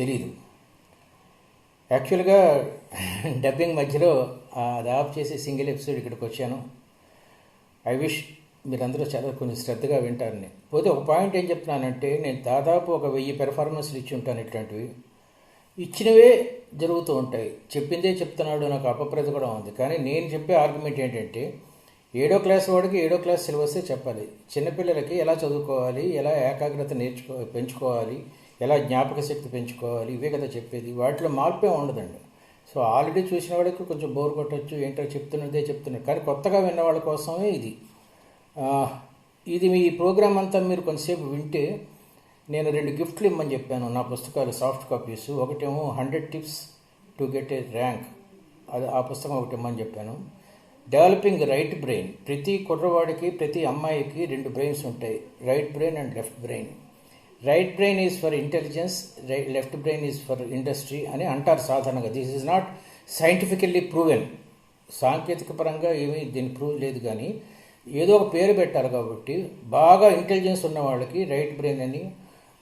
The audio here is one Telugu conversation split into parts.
తెలీదు. యాక్చువల్గా డబ్బింగ్ మధ్యలో అది ఆఫ్ చేసి సింగిల్ ఎపిసోడ్ ఇక్కడికి వచ్చాను. ఐ విష్ మీరందరూ చాలా కొంచెం శ్రద్ధగా వింటారని. పోతే ఒక పాయింట్ ఏం చెప్తున్నానంటే, నేను దాదాపు 1000 పెర్ఫార్మెన్స్లు ఇచ్చి ఉంటాను. ఇట్లాంటివి ఇచ్చినవే జరుగుతూ ఉంటాయి. చెప్పిందే చెప్తున్నాడు నాకు అపప్రద కూడా ఉంది. కానీ నేను చెప్పే ఆర్గ్యుమెంట్ ఏంటంటే, 7వ క్లాస్ వాడికి 7వ క్లాస్ సిలబస్సే చెప్పాలి. చిన్నపిల్లలకి ఎలా చదువుకోవాలి, ఎలా ఏకాగ్రత పెంచుకోవాలి, ఎలా జ్ఞాపక శక్తి పెంచుకోవాలి, ఇవే కదా చెప్పేది. వాటిలో మార్పే ఉండదండి. సో ఆల్రెడీ చూసిన వాడికి కొంచెం బోర్ కొట్టచ్చు, ఏంటో చెప్తున్నదే చెప్తున్నారు. కానీ కొత్తగా విన్న వాళ్ళ కోసమే ఇది మీ ప్రోగ్రామ్ అంతా మీరు కొంతసేపు వింటే, నేను 2 గిఫ్ట్లు ఇమ్మని చెప్పాను. నా పుస్తకాలు సాఫ్ట్ కాపీస్. ఒకటేమో 100 tips to get a rank, అది ఆ పుస్తకం ఒకటి ఇమ్మని చెప్పాను. Developing right brain. ప్రతి కుర్రవాడికి, ప్రతి అమ్మాయికి 2 బ్రెయిన్స్ ఉంటాయి, right brain and left brain. Right brain is for intelligence, left brain is for industry అని అంటారు సాధారణంగా. This is not scientifically proven. సాంకేతిక పరంగా ఏమీ దీన్ని ప్రూవ్ లేదు. కానీ ఏదో ఒక పేరు పెట్టాలి కాబట్టి, బాగా ఇంటెలిజెన్స్ ఉన్న వాళ్ళకి రైట్ బ్రెయిన్ అని,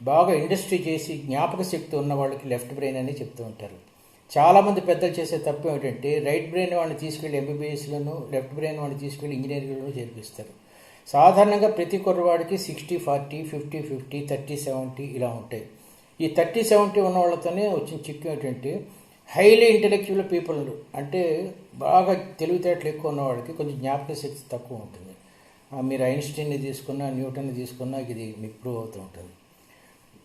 బాగా ఇండస్ట్రీ చేసి జ్ఞాపక శక్తి ఉన్న వాళ్ళకి లెఫ్ట్ బ్రెయిన్ అని చెప్తూ ఉంటారు. చాలామంది పెద్దలు చేసే తప్పు ఏమిటంటే, రైట్ బ్రెయిన్ వాడిని తీసుకెళ్ళి ఎంబీబీఎస్లను, లెఫ్ట్ బ్రెయిన్ వాడిని తీసుకెళ్ళి ఇంజనీరింగ్లను చేర్పిస్తారు. సాధారణంగా ప్రతి కుర్రవాడికి 60-40, 50-50, 30-70 ఇలా ఉంటాయి. ఈ 30-70 ఉన్న వాళ్ళతోనే వచ్చిన చిక్కు ఏంటంటే, హైలీ ఇంటెలెక్చువల్ పీపుల్ అంటే బాగా తెలివితేటలు ఎక్కువ ఉన్నవాడికి కొంచెం జ్ఞాపక శక్తి తక్కువ ఉంటుంది. మీరు ఐన్స్టీన్ని తీసుకున్నా, న్యూటన్ని తీసుకున్నా ఇది మీకు ప్రూవ్ అవుతూ ఉంటుంది.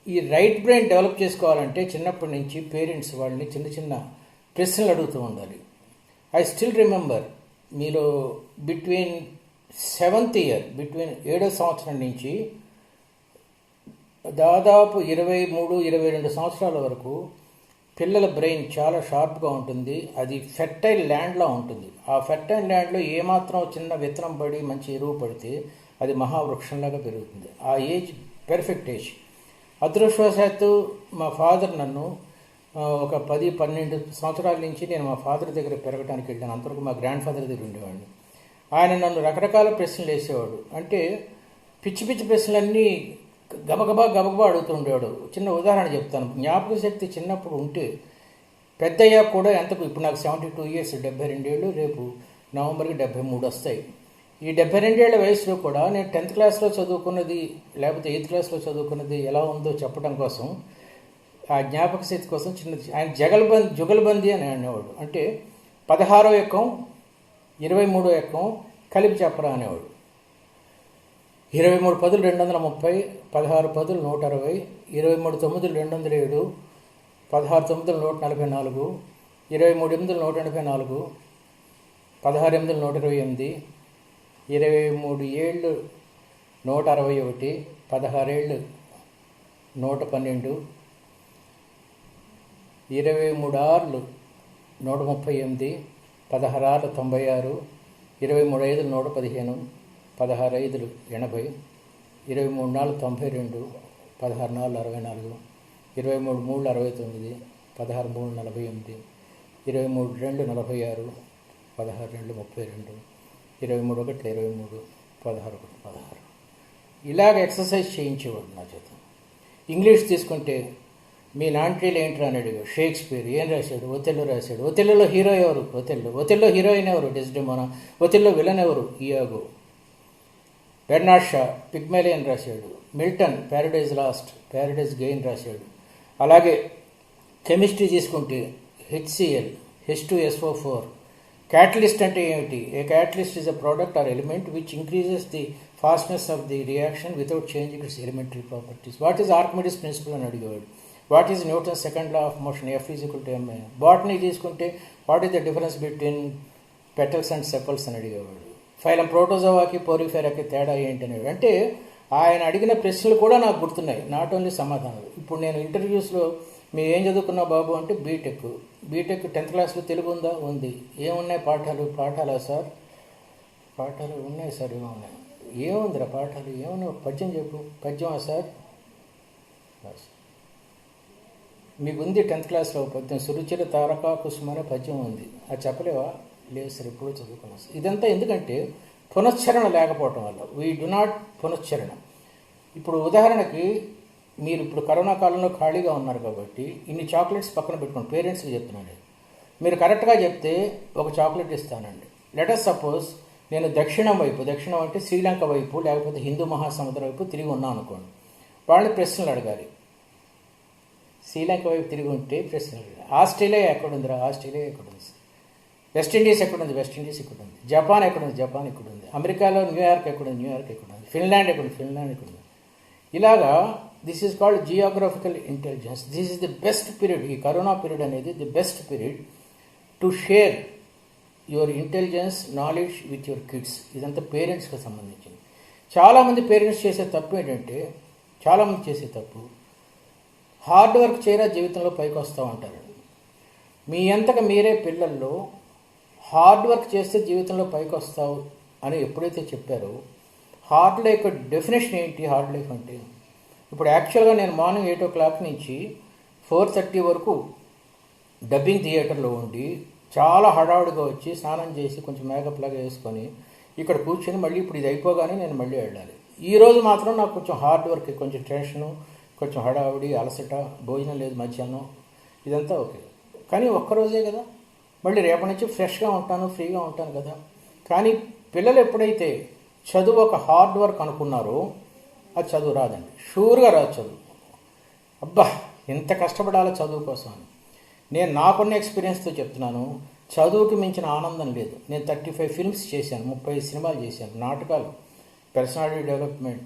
ఈ రైట్ బ్రెయిన్ డెవలప్ చేసుకోవాలంటే చిన్నప్పటి నుంచి పేరెంట్స్ వాళ్ళని చిన్న చిన్న ప్రశ్నలు అడుగుతూ ఉండాలి. ఐ స్టిల్ రిమెంబర్, మీలో బిట్వీన్ 7th ఇయర్, బిట్వీన్ 7వ సంవత్సరం నుంచి దాదాపు 23-22 సంవత్సరాల వరకు పిల్లల బ్రెయిన్ చాలా షార్ప్గా ఉంటుంది. అది ఫెర్టైల్ ల్యాండ్లా ఉంటుంది. ఆ ఫెర్టైల్ ల్యాండ్లో ఏమాత్రం చిన్న విత్తనం పడి మంచి ఎరువు పడితే అది మహావృక్షంలాగా పెరుగుతుంది. ఆ ఏజ్ పెర్ఫెక్ట్ ఏజ్. అదృష్టవశాత్తు మా ఫాదర్ నన్ను ఒక 10-12 సంవత్సరాల నుంచి నేను మా ఫాదర్ దగ్గర పెరగడానికి వెళ్ళాను. అంతవరకు మా గ్రాండ్ ఫాదర్ దగ్గర ఉండేవాడిని. ఆయన నన్ను రకరకాల ప్రశ్నలు వేసేవాడు. అంటే పిచ్చి పిచ్చి ప్రశ్నలన్నీ గబగబా అడుగుతూ ఉండేవాడు. చిన్న ఉదాహరణ చెప్తాను. జ్ఞాపక శక్తి చిన్నప్పుడు ఉంటే పెద్దయ్యా కూడా ఎంతకు, ఇప్పుడు నాకు 72 ఇయర్స్, 72 ఏళ్ళు, రేపు నవంబర్కి 73 వస్తాయి. ఈ 72 ఏళ్ల వయసులో కూడా నేను 10th క్లాస్లో చదువుకున్నది, లేకపోతే 8th క్లాస్లో చదువుకున్నది ఎలా ఉందో చెప్పడం కోసం, ఆ జ్ఞాపక శక్తి కోసం ఆయన జుగల్బందీ అని అనేవాడు. అంటే 16వ ఎక్కం 23వ ఎక్కం కలిపి చెప్పరా అనేవాడు. 23 పదులు 230, 16 పదులు 160, 23 తొమ్మిదిలు 207, 16 తొమ్మిదిలు 144, 23 ఎనిమిదిలు 184, 16 ఎనిమిదిలు 128, 23 ఏళ్ళు 161, 16 ఏళ్ళు 112, 23 ఆర్లు 138, 16 ఆర్లు 96, 23 ఐదులు 115, 16 ఐదులు 80, 23 నాలుగు 92, 16 నాలుగు 64, 23 మూడు 69, 16 మూడు 48, 23 రెండు 46, 16 రెండు 32, 23 ఒకటి 23, 16 ఒకటి 16. ఇలాగ ఎక్సర్సైజ్ చేయించేవాడు నా చేత. ఇంగ్లీష్ తీసుకుంటే మీ నాంట్రీలు ఏంట్రా అని అడిగాడు. షేక్స్పియర్ ఏం రాశాడు? ఒథెల్లో రాశాడు. ఒథెల్లోలో హీరో ఎవరు? ఒథెల్లో హీరోయిన్ ఎవరు? డెస్డెమోనా. ఒథెల్లో విలన్ ఎవరు? ఇయాగో. బెర్నార్డ్ షా పిగ్మేలియన్ రాశాడు. Milton Paradise Lost, Paradise gain రాశాడు. అలాగే కెమిస్ట్రీ తీసుకుంటే HCl, H2SO4. క్యాటలిస్ట్ అంటే ఏమిటి? A catalyst is a product or element which increases the fastness of the reaction without changing its elementary properties. What is Archimedes principle అని అడిగేవాడు. What is Newton's second law of motion? F=ma. Botany తీసుకుంటే what is the difference between petals and sepals అని అడిగేవాడు. ఫైలం ప్రోటోజోవాకి పోరిఫెరాకి తేడా ఏంటి అనేవి. అంటే ఆయన అడిగిన ప్రశ్నలు కూడా నాకు గుర్తున్నాయి, నాట్ ఓన్లీ సమాధానాలు. ఇప్పుడు నేను ఇంటర్వ్యూస్లో మీరు ఏం చదువుకున్నావు బాబు అంటే బీటెక్ 10th క్లాస్లో తెలుగు ఉందా? ఉంది. ఏమున్నాయి పాఠాలా సార్? పాఠాలు ఉన్నాయి సార్. ఏమున్నాయి? ఏముందిరా పాఠాలు? ఏమన్నా పద్యం చెప్పు. పద్యమా సార్? మీకు ఉంది 10th క్లాస్లో పద్యం, సురుచిర తారకా కుసుమ అనే పద్యం ఉంది. అది చెప్పలేవా? లేదు సార్, ఎప్పుడూ చదువుకున్నాం సార్. ఇదంతా ఎందుకంటే పునశ్చరణ లేకపోవటం వల్ల. వీ డు నాట్ పునశ్చరణ. ఇప్పుడు ఉదాహరణకి మీరు ఇప్పుడు కరోనా కాలంలో ఖాళీగా ఉన్నారు కాబట్టి ఇన్ని చాక్లెట్స్ పక్కన పెట్టుకోండి. పేరెంట్స్కి చెప్తున్నాను. మీరు కరెక్ట్గా చెప్తే ఒక చాక్లెట్ ఇస్తానండి. లెటస్ సపోజ్ నేను దక్షిణం అంటే శ్రీలంక వైపు లేకపోతే హిందూ మహాసముద్రం వైపు తిరిగి ఉన్నాను అనుకోండి. వాళ్ళని ప్రశ్నలు అడగాలి. శ్రీలంక వైపు తిరిగి ఉంటే ప్రశ్నలు అడగాలి. ఆస్ట్రేలియా ఎక్కడుందిరా? ఆస్ట్రేలియా ఎక్కడుంది? వెస్టిండీస్ ఎక్కడుంది? వెస్టిండీస్ ఎక్కడుంది? జపాన్ ఎక్కడుంది? జపాన్ ఎక్కడుంది? అమెరికాలో న్యూయార్క్ ఎక్కడుంది? న్యూయార్క్ ఎక్కడుంది? ఫిన్లాండ్ ఎక్కడుంది? ఫిన్లాండ్ ఎక్కడుంది? ఇలాగా this is called geographical intelligence. This is the best period. ఈ కరోనా పీరియడ్ అనేది the best period to share your intelligence knowledge with your kids. ఇదంతా పేరెంట్స్కి సంబంధించింది. చాలామంది పేరెంట్స్ చేసే తప్పు ఏంటంటే, చాలామంది చేసే తప్పు హార్డ్ వర్క్ చేయరా జీవితంలో పైకి వస్తూ ఉంటారు. మీ అంతగా మీరే పిల్లల్లో హార్డ్ వర్క్ చేస్తే జీవితంలో పైకి వస్తావు అని ఎప్పుడైతే చెప్పారో, హార్డ్ లైఫ్ డెఫినేషన్ ఏంటి? హార్డ్ లైఫ్ అంటే ఇప్పుడు యాక్చువల్గా నేను మార్నింగ్ 8 o'clock నుంచి 4:30 వరకు డబ్బింగ్ థియేటర్లో ఉండి చాలా హడావుడిగా వచ్చి స్నానం చేసి కొంచెం మేకప్ లాగా వేసుకొని ఇక్కడ కూర్చొని మళ్ళీ ఇప్పుడు ఇది అయిపోగానే నేను మళ్ళీ వెళ్ళాలి. ఈరోజు మాత్రం నాకు కొంచెం హార్డ్ వర్క్, కొంచెం టెన్షను, కొంచెం హడావుడి, అలసట, భోజనం లేదు మధ్యాహ్నం, ఇదంతా ఓకే. కానీ ఒక్కరోజే కదా, మళ్ళీ రేపటి నుంచి ఫ్రెష్గా ఉంటాను, ఫ్రీగా ఉంటాను కదా. కానీ పిల్లలు ఎప్పుడైతే చదువు ఒక హార్డ్ వర్క్ అనుకున్నారో అది చదువు రాదండి. షూర్గా రాదు చదువు. అబ్బా ఎంత కష్టపడాలో చదువు కోసం అని. నేను నాకున్న ఎక్స్పీరియన్స్తో చెప్తున్నాను. చదువుకి మించిన ఆనందం లేదు. నేను 35 ఫిల్మ్స్ చేశాను, 30 సినిమాలు చేశాను, నాటకాలు, personality development,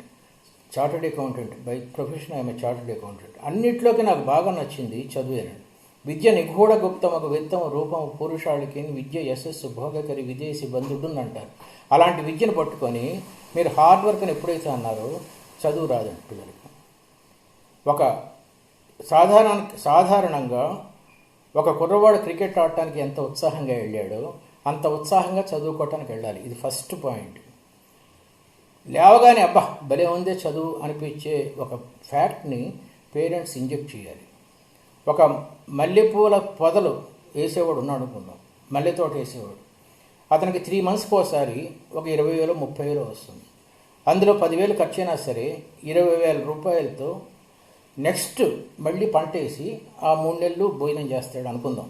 chartered accountant. By profession I'm chartered accountant. అన్నిట్లోకి నాకు బాగా నచ్చింది చదువేనండి. విద్య నిగూఢ గుప్తమకు విత్తము రూపము పురుషాళికి విద్య యశస్సు భోగకరి విదేశీ బంధుడు అంటారు. అలాంటి విద్యను పట్టుకొని మీరు హార్డ్ వర్క్ అని ఎప్పుడైతే అన్నారో చదువు రాదండి పిల్లలకి. ఒక సాధారణంగా ఒక కుర్రవాడు క్రికెట్ ఆడటానికి ఎంత ఉత్సాహంగా వెళ్ళాడో అంత ఉత్సాహంగా చదువుకోవటానికి వెళ్ళాలి. ఇది ఫస్ట్ పాయింట్. లేవగానే అబ్బా భలే ఉందే చదువు అనిపించే ఒక ఫ్యాక్ట్ని పేరెంట్స్ ఇంజెక్ట్ చేయాలి. ఒక మల్లెపూల పొదలు వేసేవాడు ఉన్నాడు అనుకుందాం, మల్లె తోట వేసేవాడు. అతనికి 3 monthsకి ఒకసారి ఒక 20,000 30,000 వస్తుంది. అందులో 10,000 ఖర్చు అయినా సరే 20,000 రూపాయలతో నెక్స్ట్ మళ్ళీ పంట వేసి ఆ 3 నెలలు భోజనం చేస్తాడు అనుకుందాం.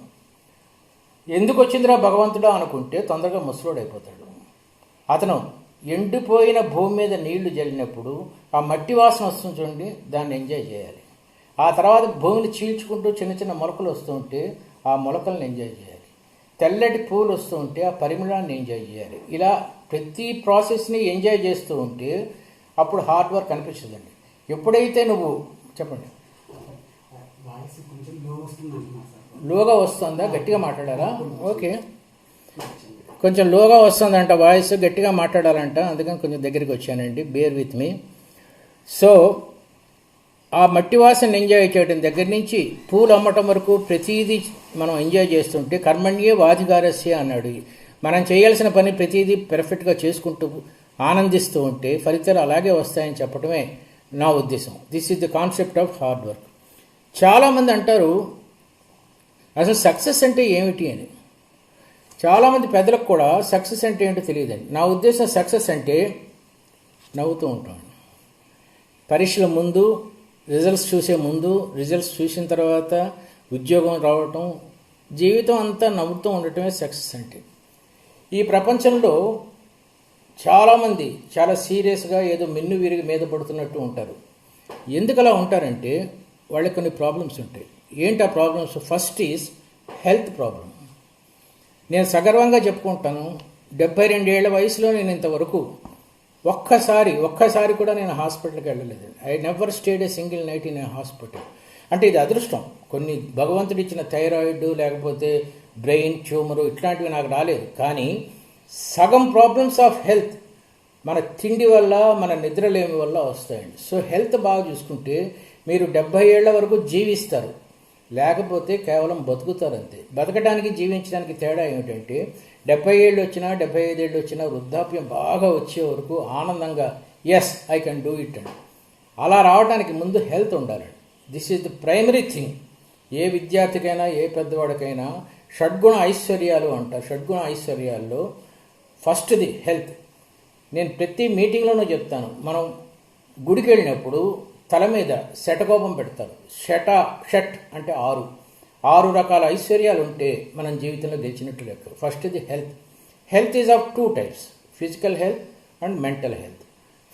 ఎందుకు వచ్చిందిరా భగవంతుడా అనుకుంటే తొందరగా ముసలోడైపోతాడు. అతను ఎండిపోయిన భూమి మీద నీళ్లు జల్లినప్పుడు ఆ మట్టి వాసన వస్తుంది చూడండి, దాన్ని ఎంజాయ్ చేయాలి. ఆ తర్వాత భూమిని చీల్చుకుంటూ చిన్న చిన్న మొలకలు వస్తూ ఉంటే ఆ మొలకలను ఎంజాయ్ చేయాలి. తెల్లటి పూలు వస్తూ ఉంటే ఆ పరిమళాన్ని ఎంజాయ్ చేయాలి. ఇలా ప్రతి ప్రాసెస్ని ఎంజాయ్ చేస్తూ ఉంటే అప్పుడు హార్డ్ వర్క్ అనిపించదండి. ఎప్పుడైతే నువ్వు చెప్పండి, లోగా వస్తుందా? గట్టిగా మాట్లాడారా? ఓకే, కొంచెం లోగా వస్తుందంట వాయిస్, గట్టిగా మాట్లాడాలంట, అందుకని కొంచెం దగ్గరికి వచ్చానండి. Bear with me. సో ఆ మట్టి వాసన ఎంజాయ్ చేయడం దగ్గర నుంచి పూలు అమ్మటం వరకు ప్రతిదీ మనం ఎంజాయ్ చేస్తుంటే కర్మణ్యే వాధికారస్య అన్నాడు. మనం చేయాల్సిన పని ప్రతిదీ పెర్ఫెక్ట్గా చేసుకుంటూ ఆనందిస్తూ ఉంటే ఫలితాలు అలాగే వస్తాయని చెప్పడమే నా ఉద్దేశం. This is the concept of hard work. చాలామంది అంటారు అసలు సక్సెస్ అంటే ఏమిటి అని. చాలామంది పెద్దలకు కూడా సక్సెస్ అంటే ఏంటో తెలియదండి. నా ఉద్దేశం సక్సెస్ అంటే నవ్వుతూ ఉంటాం. పరీక్షల ముందు, రిజల్ట్స్ చూసే ముందు, రిజల్ట్స్ చూసిన తర్వాత ఉద్యోగం రావటం, జీవితం అంతా నవ్వుతూ ఉండటమే సక్సెస్ అంటే. ఈ ప్రపంచంలో చాలామంది చాలా సీరియస్గా ఏదో మిన్ను విరిగి మీద పడుతున్నట్టు ఉంటారు. ఎందుకు అలా ఉంటారంటే వాళ్ళకి కొన్ని ప్రాబ్లమ్స్ ఉంటాయి. ఏంటి ఆ problems? First is health problem. నేను సగర్వంగా చెప్పుకుంటాను, 72 ఏళ్ల వయసులో నేను ఇంతవరకు ఒక్కసారి కూడా నేను హాస్పిటల్కి వెళ్ళలేదు. I never stayed a single night in a hospital. అంటే ఇది అదృష్టం. కొన్ని భగవంతుడు ఇచ్చిన థైరాయిడ్ లేకపోతే బ్రెయిన్ ట్యూమరు ఇట్లాంటివి నాకు రాలేదు. కానీ సగం ప్రాబ్లమ్స్ ఆఫ్ హెల్త్ మన తిండి వల్ల, మన నిద్రలేమి వల్ల వస్తాయండి. సో హెల్త్ బాగా చూసుకుంటే మీరు 70 ఏళ్ల వరకు జీవిస్తారు, లేకపోతే కేవలం బతుకుతారు అంతే. బతకడానికి జీవించడానికి తేడా ఏమిటంటే 70 ఏళ్ళు వచ్చినా 75 ఏళ్ళు వచ్చినా వృద్ధాప్యం బాగా వచ్చే వరకు ఆనందంగా yes I can do it అండి. అలా రావడానికి ముందు హెల్త్ ఉండాలండి. This is the primary thing. ఏ విద్యార్థికైనా ఏ పెద్దవాడికైనా షడ్గుణ ఐశ్వర్యాలు అంటారు. షడ్గుణ ఐశ్వర్యాల్లో ఫస్ట్ది హెల్త్. నేను ప్రతి మీటింగ్లోనూ చెప్తాను, మనం గుడికి వెళ్ళినప్పుడు తల మీద శటకోపం పెడతారు. షట్ అంటే 6 రకాల ఐశ్వర్యాలు ఉంటే మనం జీవితంలో గెలిచినట్టు లెక్క. ఫస్ట్ ఇది health is of 2 types, physical health and mental health.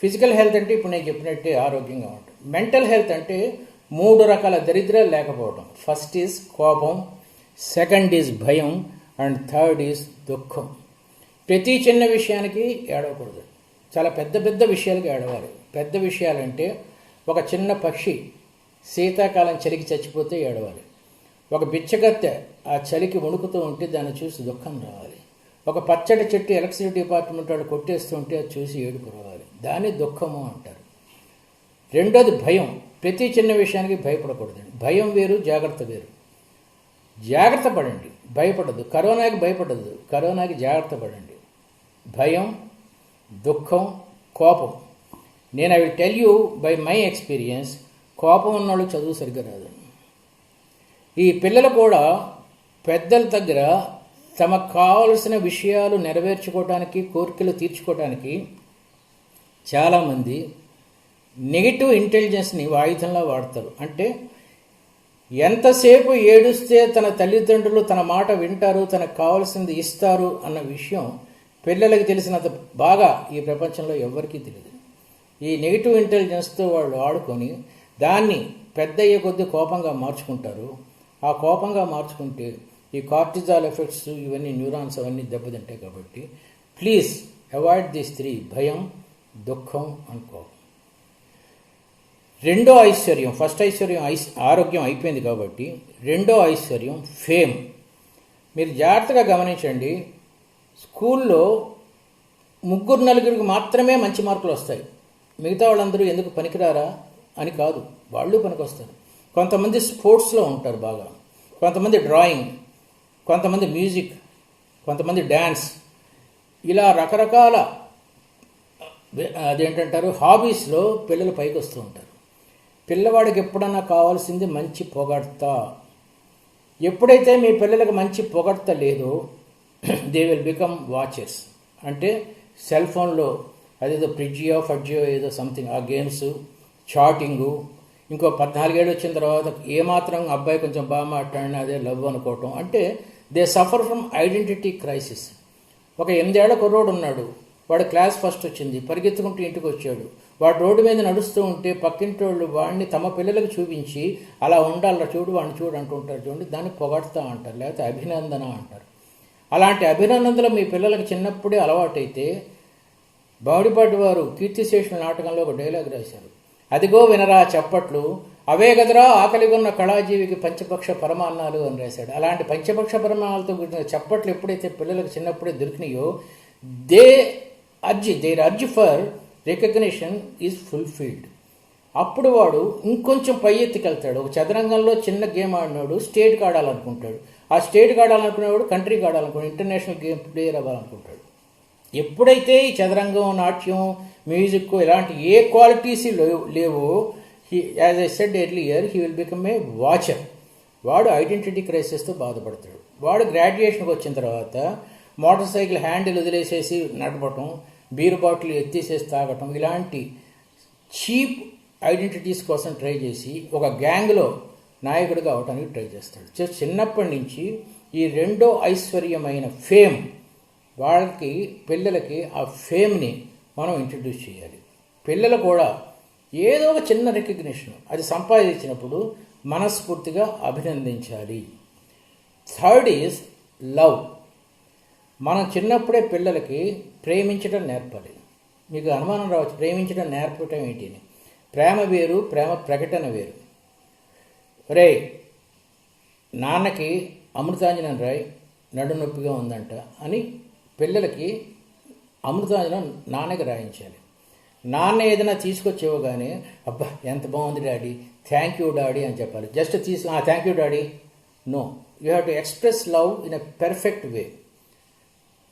Physical health అంటే ఇప్పుడు నేను చెప్పినట్టే ఆరోగ్యంగా ఉంటుంది. మెంటల్ హెల్త్ అంటే 3 రకాల దరిద్రాలు లేకపోవడం. ఫస్ట్ ఈజ్ కోపం, సెకండ్ ఈజ్ భయం అండ్ థర్డ్ ఈజ్ దుఃఖం. ప్రతి చిన్న విషయానికి ఏడవకూడదు, చాలా పెద్ద పెద్ద విషయాలకి ఏడవాలి. పెద్ద విషయాలంటే ఒక చిన్న పక్షి శీతాకాలం చలికి చచ్చిపోతే ఏడవాలి. ఒక బిచ్చగత్తె ఆ చలికి వణుకుతూ ఉంటే దాన్ని చూసి దుఃఖం రావాలి. ఒక పచ్చడి చెట్టు ఎలక్ట్రిసిటీ డిపార్ట్మెంట్ వాళ్ళు కొట్టేస్తూ ఉంటే అది చూసి ఏడుపు రావాలి. దాన్ని దుఃఖము అంటారు. రెండోది భయం. ప్రతి చిన్న విషయానికి భయపడకూడదండి. భయం వేరు, జాగ్రత్త వేరు. జాగ్రత్త పడండి, భయపడద్దు. కరోనాకి భయపడద్దు, కరోనాకి జాగ్రత్త పడండి. భయం, దుఃఖం, కోపం. నేను I will tell you by my experience, కోపం ఉన్నవాళ్ళు చదువు సరిగ్గా రాదు. ఈ పిల్లలు కూడా పెద్దల దగ్గర తమకు కావలసిన విషయాలు నెరవేర్చుకోవడానికి, కోరికలు తీర్చుకోవడానికి చాలామంది నెగిటివ్ ఇంటెలిజెన్స్ని ఆయుధంలా వాడతారు. అంటే ఎంతసేపు ఏడుస్తే తన తల్లిదండ్రులు తన మాట వింటారు, తనకు కావాల్సింది ఇస్తారు అన్న విషయం పిల్లలకి తెలిసినంత బాగా ఈ ప్రపంచంలో ఎవరికీ తెలియదు. ఈ నెగిటివ్ ఇంటెలిజెన్స్తో వాళ్ళు ఆడుకొని దాన్ని పెద్ద అయ్యే కొద్దీ కోపంగా మార్చుకుంటారు. ఆ కోపంగా మార్చుకుంటే ఈ కార్టిజాల్ ఎఫెక్ట్స్, ఇవన్నీ న్యూరాన్స్ అవన్నీ దెబ్బతింటాయి. కాబట్టి ప్లీజ్ అవాయిడ్ దీస్ 3: భయం, దుఃఖం అండ్ కోపం. రెండో ఐశ్వర్యం, ఫస్ట్ ఐశ్వర్యం ఆరోగ్యం అయిపోయింది కాబట్టి రెండో ఐశ్వర్యం ఫేమ్. మీరు జాగ్రత్తగా గమనించండి, స్కూల్లో 3-4 మాత్రమే మంచి మార్కులు వస్తాయి. మిగతా వాళ్ళందరూ ఎందుకు పనికిరారా అని కాదు, వాళ్ళు పనికొస్తారు. కొంతమంది స్పోర్ట్స్లో ఉంటారు బాగా, కొంతమంది డ్రాయింగ్, కొంతమంది మ్యూజిక్, కొంతమంది డ్యాన్స్, ఇలా రకరకాల అదేంటంటారు హాబీస్లో పిల్లలు పైకి వస్తూ ఉంటారు. పిల్లవాడికి ఎప్పుడన్నా కావాల్సింది మంచి పొగడ్త. ఎప్పుడైతే మీ పిల్లలకు మంచి పొగడ్త లేదో దే విల్ బికమ్ వాచర్స్. అంటే సెల్ ఫోన్లో అదేదో ఫడ్జియో ఏదో సంథింగ్, ఆ గేమ్స్, చాటింగు, ఇంకో 14 ఏళ్ళు వచ్చిన తర్వాత ఏమాత్రం అబ్బాయి కొంచెం బాగా మాట్లాడినా అదే లవ్ అనుకోవటం. అంటే they suffer from identity crisis. ఒక 8 ఏళ్ల కుర్రోడు ఉన్నాడు, వాడు క్లాస్ ఫస్ట్ వచ్చింది, పరిగెత్తుకుంటూ ఇంటికి వచ్చాడు. వాడు రోడ్డు మీద నడుస్తూ ఉంటే పక్కింటి వాళ్ళు వాడిని తమ పిల్లలకు చూపించి అలా ఉండాలి, చూడు వాడిని చూడు అంటుంటారు. చూడండి, దాన్ని పొగడతా అంటారు, లేకపోతే అభినందన అంటారు. అలాంటి అభినందనలు మీ పిల్లలకు చిన్నప్పుడే అలవాటైతే, బావుడిపాటి వారు కీర్తిశేషుల నాటకంలో ఒక డైలాగ్ రాశారు, అదిగో వినరా చప్పట్లు, అవే గదరా ఆకలిగొన్న కళాజీవికి పంచపక్ష పరమాన్నాలు అని రాశాడు. అలాంటి పంచపక్ష పరమాణాలతో కూడిన చప్పట్లు ఎప్పుడైతే పిల్లలకు చిన్నప్పుడే దొరికినాయో there urge for recognition is fulfilled. అప్పుడు వాడు ఇంకొంచెం పై ఎత్తుకెళ్తాడు. ఒక చదరంగంలో చిన్న గేమ్ ఆడినాడు, స్టేట్కి ఆడాలనుకుంటాడు. ఆ స్టేట్కి ఆడాలనుకునేవాడు కంట్రీకి ఆడాలనుకుంటాడు, ఇంటర్నేషనల్ గేమ్ ప్లేయర్ అవ్వాలనుకుంటాడు. ఎప్పుడైతే ఈ చదరంగం, నాట్యం, మ్యూజిక్ ఇలాంటి ఏ క్వాలిటీస్ లేవో, as I said earlier, he will become a watcher. వాడు ఐడెంటిటీ క్రైసిస్తో బాధపడతాడు. వాడు గ్రాడ్యుయేషన్కి వచ్చిన తర్వాత మోటార్ సైకిల్ హ్యాండిల్ వదిలేసేసి నడపటం, బీరు బాటిల్ ఎత్తేసేసి తాగటం, ఇలాంటి చీప్ ఐడెంటిటీస్ కోసం ట్రై చేసి ఒక గ్యాంగ్లో నాయకుడిగా అవడానికి ట్రై చేస్తాడు. చిన్నప్పటి నుంచి ఈ రెండో ఐశ్వర్యమైన ఫేమ్, వాళ్ళకి పిల్లలకి ఆ ఫేమ్ని మనం ఇంట్రడ్యూస్ చేయాలి. పిల్లలు కూడా ఏదో ఒక చిన్న రికగ్నిషన్ అది సంపాదించినప్పుడు మనస్ఫూర్తిగా అభినందించాలి. Third is love. మనం చిన్నప్పుడే పిల్లలకి ప్రేమించడం నేర్పాలి. మీకు అనుమానం రావచ్చు, ప్రేమించడం నేర్పటం ఏంటి అని. ప్రేమ వేరు, ప్రేమ ప్రకటన వేరు. రే, నాన్నకి అమృతాంజనం రాయ్, నడు నొప్పిగా ఉందంట అని పిల్లలకి అమృతాంజనం నాన్నకి రాయించాలి. నాన్న ఏదైనా తీసుకొచ్చి ఇవ్వగానే, అబ్బా ఎంత బాగుంది డాడీ, థ్యాంక్ యూ డాడీ అని చెప్పాలి. Just thank you daddy, no, you have to express love in a perfect way.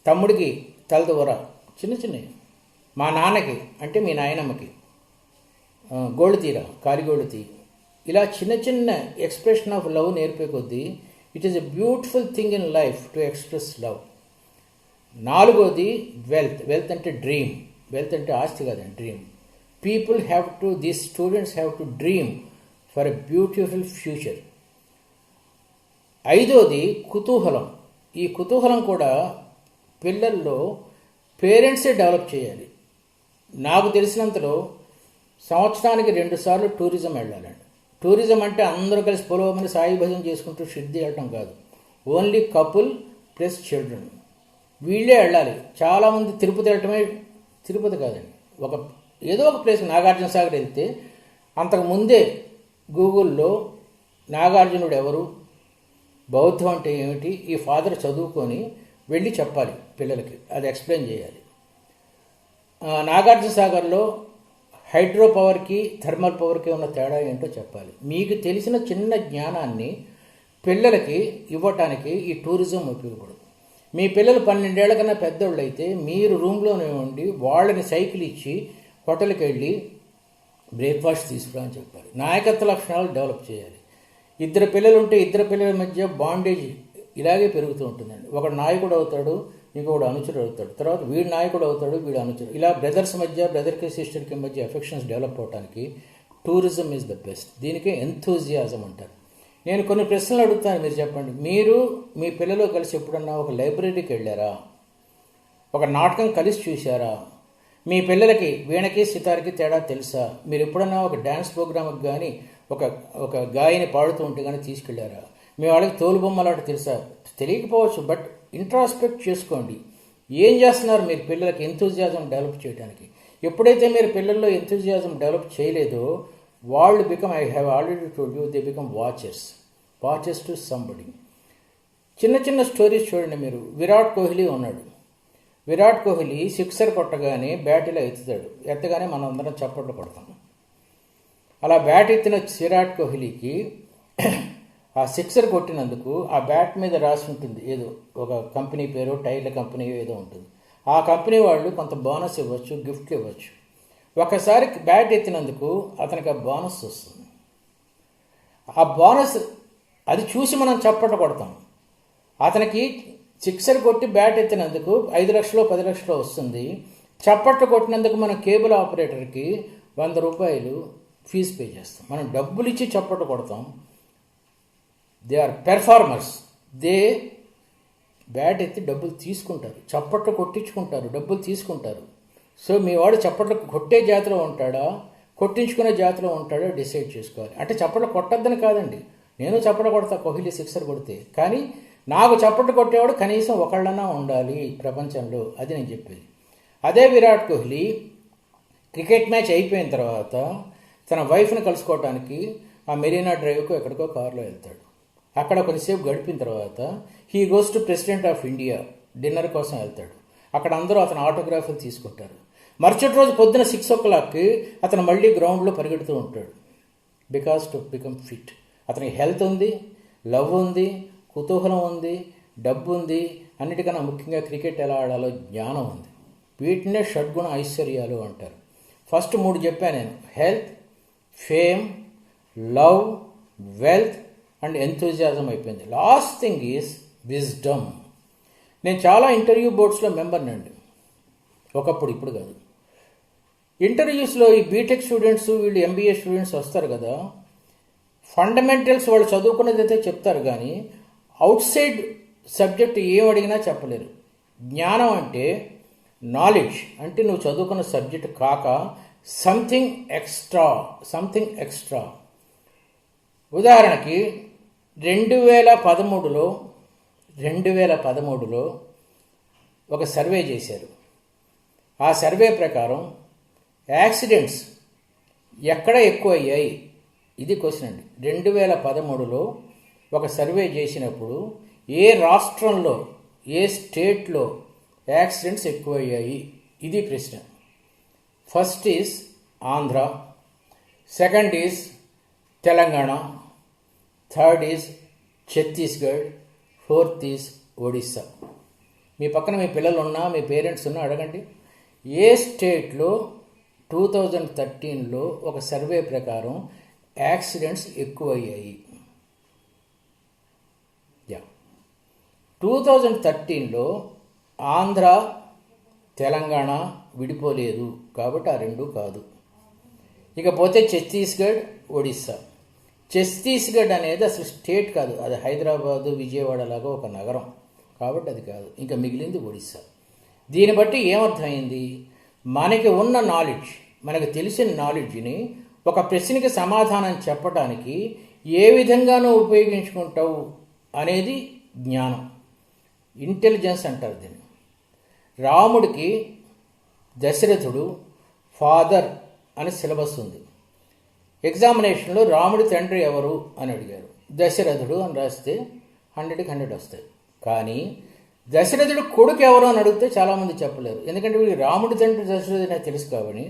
తమ్ముడికి తలదూర చిన్న చిన్నవి, మా నాన్నకి అంటే మీ నాయనమ్మకి గోళ్ళు తీరా, కాలిగోళ్ళు తీ, ఇలా చిన్న చిన్న ఎక్స్ప్రెషన్ ఆఫ్ లవ్ నేర్పే కొద్దీ it is a beautiful thing in life to express love. నాలుగోది వెల్త్. వెల్త్ అంటే డ్రీమ్. వెల్త్ అంటే ఆస్తి కాదండి, dream. these students have to dream for a beautiful future. ఐదోది కుతూహలం. ఈ కుతూహలం కూడా పిల్లల్లో పేరెంట్సే డెవలప్ చేయాలి. నాకు తెలిసినంతలో సంవత్సరానికి 2 సార్లు టూరిజం వెళ్ళాలండి. టూరిజం అంటే అందరూ కలిసి పొలవమని సాయి భజన చేసుకుంటూ సిద్ధి వెళ్ళటం కాదు. ఓన్లీ కపుల్ ప్లస్ చిల్డ్రన్ వీళ్ళే వెళ్ళాలి. చాలామంది తిరుపతి వెళ్ళటమే, తిరుపతి కాదండి, ఏదో ఒక ప్లేస్ నాగార్జున సాగర్ వెళ్తే అంతకుముందే గూగుల్లో నాగార్జునుడు ఎవరు, బౌద్ధం అంటే ఏమిటి, ఈ ఫాదర్ చదువుకొని వెళ్ళి చెప్పాలి పిల్లలకి, అది ఎక్స్ప్లెయిన్ చేయాలి. నాగార్జున సాగర్లో హైడ్రో పవర్కి థర్మల్ పవర్కి ఉన్న తేడా ఏంటో చెప్పాలి. మీకు తెలిసిన చిన్న జ్ఞానాన్ని పిల్లలకి ఇవ్వటానికి ఈ టూరిజం ఉపయోగపడదు. మీ పిల్లలు 12 ఏళ్ల కన్నా పెద్దోళ్ళు అయితే మీరు రూమ్లోనే ఉండి వాళ్ళని సైకిల్ ఇచ్చి హోటల్కి వెళ్ళి బ్రేక్ఫాస్ట్ తీసుకురా అని చెప్పాలి. నాయకత్వ లక్షణాలు డెవలప్ చేయాలి. 2 పిల్లలు ఉంటే 2 పిల్లల మధ్య బాండేజ్ ఇలాగే పెరుగుతూ ఉంటుందండి. ఒకడు నాయకుడు అవుతాడు, ఇంకొకడు అనుచరుడు అవుతాడు, తర్వాత వీడు నాయకుడు అవుతాడు, వీడు అనుచరుడు. ఇలా బ్రదర్స్ మధ్య, బ్రదర్కి సిస్టర్కి మధ్య ఎఫెక్షన్స్ డెవలప్ అవడానికి టూరిజం ఈజ్ ద బెస్ట్. దీనికే ఎంథూజియాజం అంటారు. నేను కొన్ని ప్రశ్నలు అడుగుతాను, మీరు చెప్పండి. మీరు మీ పిల్లలు కలిసి ఎప్పుడన్నా ఒక లైబ్రరీకి వెళ్ళారా? ఒక నాటకం కలిసి చూశారా? మీ పిల్లలకి వీణకి సితార్కి తేడా తెలుసా? మీరు ఎప్పుడన్నా ఒక డ్యాన్స్ ప్రోగ్రామ్కి కానీ ఒక గాయని పాడుతూ ఉంటే కానీ తీసుకెళ్లారా? మీ వాళ్ళకి తోలుబొమ్మలాట తెలుసా? తెలియకపోవచ్చు, బట్ ఇంట్రాస్పెక్ట్ చేసుకోండి. ఏం చేస్తున్నారు మీరు పిల్లలకి ఎంథూజియాజం డెవలప్ చేయడానికి? ఎప్పుడైతే మీరు పిల్లల్లో ఎంథూజియాజం డెవలప్ చేయలేదో వాళ్ళు I have already told you, they become watches to somebody. చిన్న స్టోరీస్ చూడండి మీరు. విరాట్ కోహ్లీ ఉన్నాడు. విరాట్ కోహ్లీ సిక్సర్ కొట్టగానే బ్యాట్ ఇలా ఎత్తగానే మనం అందరం చప్పట్లు కొడతాం. అలా బ్యాట్ ఎత్తిన విరాట్ కోహ్లీకి ఆ సిక్సర్ కొట్టినందుకు ఆ బ్యాట్ మీద రాసి ఉంటుంది, ఏదో ఒక కంపెనీ పేరు, టైర్ల కంపెనీ ఏదో ఉంటుంది. ఆ కంపెనీ వాళ్ళు కొంత బోనస్ ఇవ్వచ్చు, గిఫ్ట్లు ఇవ్వచ్చు. ఒకసారి బ్యాట్ ఎత్తినందుకు అతనికి ఆ బోనస్ వస్తుంది. ఆ బోనస్ అది చూసి మనం చప్పట్లు కొడతాం. అతనికి సిక్సర్ కొట్టి బ్యాట్ ఎత్తినందుకు 5 లక్షలు 10 లక్షలు వస్తుంది. చప్పట్లు కొట్టినందుకు మనం కేబుల్ ఆపరేటర్కి 100 రూపాయలు ఫీజు పే చేస్తాం. మనం డబ్బులు ఇచ్చి చప్పట్లు కొడతాం. They are performers. They bat ఎత్తి డబ్బులు తీసుకుంటారు, చప్పట్లు కొట్టించుకుంటారు, డబ్బులు తీసుకుంటారు. సో మీ వాడు చప్పట్లు కొట్టే జాతిలో ఉంటాడా, కొట్టించుకునే జాతిలో ఉంటాడా డిసైడ్ చేసుకోవాలి. అంటే చప్పట్లు కొట్టద్దని కాదండి, నేను చప్పట్లు కొడతా కోహ్లీ సిక్సర్ కొడితే, కానీ నాకు చప్పట్లు కొట్టేవాడు కనీసం ఒకళ్ళన్నా ఉండాలి ప్రపంచంలో, అది నేను చెప్పేది. అదే విరాట్ కోహ్లీ క్రికెట్ మ్యాచ్ అయిపోయిన తర్వాత తన వైఫ్ని కలుసుకోవడానికి ఆ మెరీనా డ్రైవ్కు ఎక్కడికో కారులో వెళ్తాడు. అక్కడ కొద్దిసేపు గడిపిన తర్వాత he goes to president of India dinner కోసం వెళ్తాడు. అక్కడ అందరూ అతను ఆటోగ్రాఫ్లు తీసుకుంటారు. మరుసటి రోజు పొద్దున 6 o'clock అతను మళ్ళీ గ్రౌండ్లో పరిగెడుతూ ఉంటాడు. Because to become fit. అతనికి హెల్త్ ఉంది, లవ్ ఉంది, కుతూహలం ఉంది, డబ్బు ఉంది, అన్నిటికన్నా ముఖ్యంగా క్రికెట్ ఎలా ఆడాలో జ్ఞానం ఉంది. వీటినే షడ్గుణ ఐశ్వర్యాలు అంటారు. ఫస్ట్ 3 చెప్పాను నేను: health, fame, love, wealth and enthusiasm అయిపోయింది. Last thing is wisdom. నేను చాలా ఇంటర్వ్యూ బోర్డ్స్లో మెంబర్నండి ఒకప్పుడు, ఇప్పుడు కాదు. ఇంటర్వ్యూస్లో ఈ బీటెక్ స్టూడెంట్స్, వీళ్ళు ఎంబీఏ స్టూడెంట్స్ వస్తారు కదా, ఫండమెంటల్స్ వాళ్ళు చదువుకున్నది అయితే చెప్తారు, కానీ అవుట్ సైడ్ సబ్జెక్ట్ ఏం అడిగినా చెప్పలేరు. జ్ఞానం అంటే నాలెడ్జ్, అంటే నువ్వు చదువుకున్న సబ్జెక్ట్ కాక సంథింగ్ ఎక్స్ట్రా. ఉదాహరణకి 2013లో ఒక సర్వే చేశారు. ఆ సర్వే ప్రకారం యాక్సిడెంట్స్ ఎక్కడ ఎక్కువ అయ్యాయి, ఇది క్వశ్చన్ అండి. 2013లో ఒక సర్వే చేసినప్పుడు ఏ రాష్ట్రంలో, ఏ స్టేట్లో యాక్సిడెంట్స్ ఎక్కువ అయ్యాయి, ఇది ప్రశ్న. First is Andhra, second is Telangana, third is Chhattisgarh, fourth is Odisha. మీ పక్కన మీ పిల్లలు ఉన్నా, మీ పేరెంట్స్ ఉన్నా అడగండి, ఏ స్టేట్లో 2013లో ఒక సర్వే ప్రకారం యాక్సిడెంట్స్ ఎక్కువ అయ్యాయి. 2013లో ఆంధ్ర తెలంగాణ విడిపోలేదు కాబట్టి ఆ 2 కాదు. ఇకపోతే ఛత్తీస్గఢ్, ఒడిస్సా. ఛత్తీస్గఢ్ అనేది అసలు స్టేట్ కాదు, అది హైదరాబాదు, విజయవాడ లాగా ఒక నగరం, కాబట్టి అది కాదు. ఇంకా మిగిలింది ఒడిస్సా. దీన్ని బట్టి ఏమర్థమైంది, మనకి ఉన్న నాలెడ్జ్, మనకు తెలిసిన నాలెడ్జ్ని ఒక ప్రశ్నకి సమాధానం చెప్పడానికి ఏ విధంగానూ ఉపయోగించుకుంటావు అనేది జ్ఞానం, ఇంటెలిజెన్స్ అంటారు దీన్ని. రాముడికి దశరథుడు ఫాదర్ అని సిలబస్ ఉంది. ఎగ్జామినేషన్లో రాముడి తండ్రి ఎవరు అని అడిగారు, దశరథుడు అని రాస్తే 100కి 100 వస్తాయి. కానీ దశరథుడు కొడుకు ఎవరు అని అడిగితే చాలామంది చెప్పలేరు, ఎందుకంటే వీడికి రాముడి తండ్రి దశరథుడు అనేది తెలుసు. కాబట్టి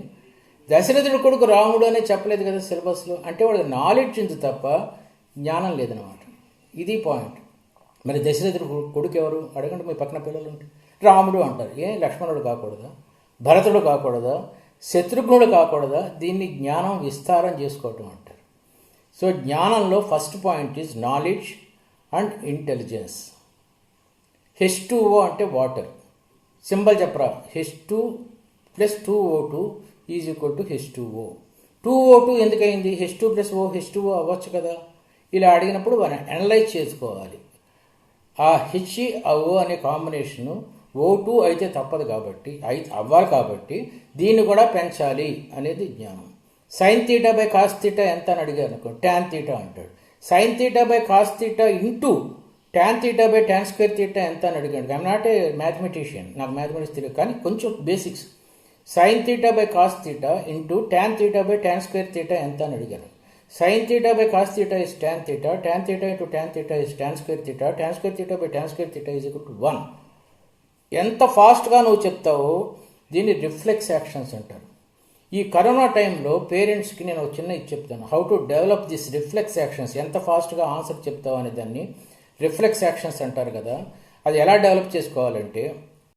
దశరథుడు కొడుకు రాముడు అనే చెప్పలేదు కదా సిలబస్లో. అంటే వాడికి నాలెడ్జ్ ఉంది తప్ప జ్ఞానం లేదనమాట. ఇది పాయింట్. మరి దశరథుడు కొడుకు ఎవరు అడగండి, మీ పక్కన పిల్లలు ఉంటే రాముడు అంటారు. లక్ష్మణుడు కాకూడదా, భరతుడు కాకూడదా, శత్రుఘ్నుడు కాకూడదా? దీన్ని జ్ఞానం విస్తారం చేసుకోవటం అంటారు. సో జ్ఞానంలో first point is knowledge and intelligence. H2O అంటే వాటర్. సింబల్ చెప్పరా, H2 + 2O2 = H2O. 2O2 ఎందుకైంది, H2 + O H2O అవ్వచ్చు కదా. ఇలా అడిగినప్పుడు మనం అనలైజ్ చేసుకోవాలి. ఆ HO అనే కాంబినేషను O2 అయితే తప్పదు కాబట్టి, అవ్వాలి కాబట్టి దీన్ని కూడా పెంచాలి అనేది జ్ఞానం. sin θ cos θ ఎంత అని అడిగారు అనుకో, tan θ అంటాడు. sin θ cos θ into tan θ tan square θ ఎంత అని అడిగాడు. ఐఎమ్ నాట్ ఏ మ్యాథమెటిషియన్, నాకు మ్యాథమెటిక్స్ తెలియదు, కానీ కొంచెం basics. sin θ cos θ into tan θ tan square θ ఎంత అని అడిగారు. sin θ cos θ is tan θ, tan θ into tan θ is tan square θ, tan square θ tan square θ is equal to 1. ఎంత ఫాస్ట్గా నువ్వు చెప్తావో దీన్ని రిఫ్లెక్స్ యాక్షన్స్ అంటారు. ఈ కరోనా టైంలో పేరెంట్స్కి నేను ఒక చిన్న ఇది చెప్తాను, how to develop this reflex actions. ఎంత ఫాస్ట్గా ఆన్సర్ చెప్తావు అనే దాన్ని రిఫ్లెక్స్ యాక్షన్స్ అంటారు కదా. అది ఎలా డెవలప్ చేసుకోవాలంటే,